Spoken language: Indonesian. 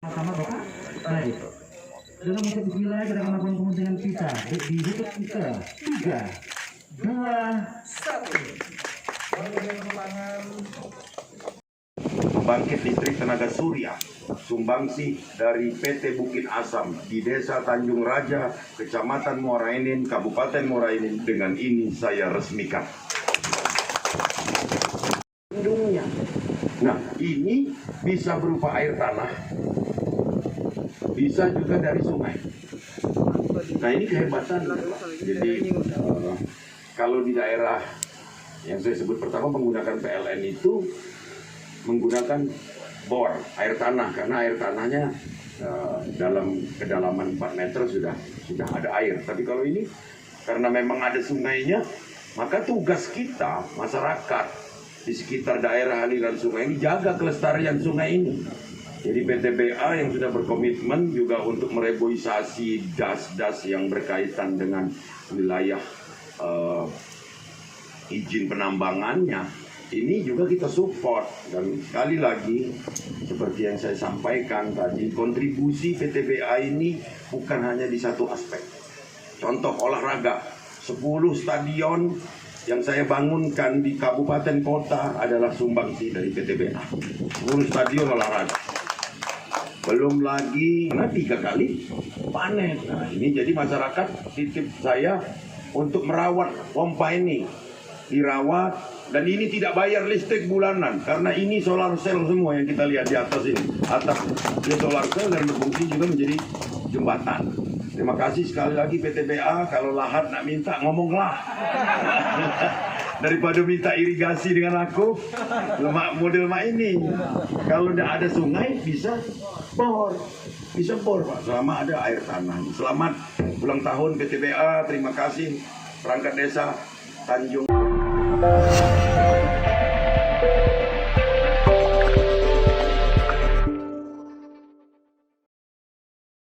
Sama Bapak. Baik. Dengan musik bismillah kita akan melakukan pemuntingan kita. Dihitung ke 3, 2, 1. Pembangkit listrik tenaga surya sumbangsi dari PT Bukit Asam di Desa Tanjung Raja, Kecamatan Muara Enim, Kabupaten Muara Enim, dengan ini saya resmikan. Nah, ini bisa berupa air tanah, bisa juga dari sungai. Nah, ini kehebatan. Jadi kalau di daerah yang saya sebut pertama menggunakan PLN itu menggunakan bor air tanah, karena air tanahnya dalam kedalaman 4 meter sudah ada air. Tapi kalau ini karena memang ada sungainya, maka tugas kita masyarakat di sekitar daerah aliran sungai ini jaga kelestarian sungai ini. Jadi PTBA yang sudah berkomitmen juga untuk mereboisasi das-das yang berkaitan dengan wilayah izin penambangannya, ini juga kita support. Dan sekali lagi seperti yang saya sampaikan tadi, kontribusi PTBA ini bukan hanya di satu aspek. Contoh olahraga, 10 stadion yang saya bangunkan di kabupaten kota adalah sumbangsi dari PTBA. 10 stadion olahraga. Belum lagi 3 kali panen. Nah, ini jadi masyarakat titip saya untuk merawat pompa ini. Dirawat, dan ini tidak bayar listrik bulanan karena ini solar cell semua yang kita lihat di atas ini. Atas ini solar cell dan berfungsi juga menjadi jembatan. Terima kasih sekali lagi PTBA. Kalau lahat nak minta, ngomonglah. Daripada minta irigasi dengan aku, model ini. Kalau tidak ada sungai, bisa bor. Bisa bor, Pak, selama ada air tanah. Selamat ulang tahun PTBA. Terima kasih perangkat desa Tanjung.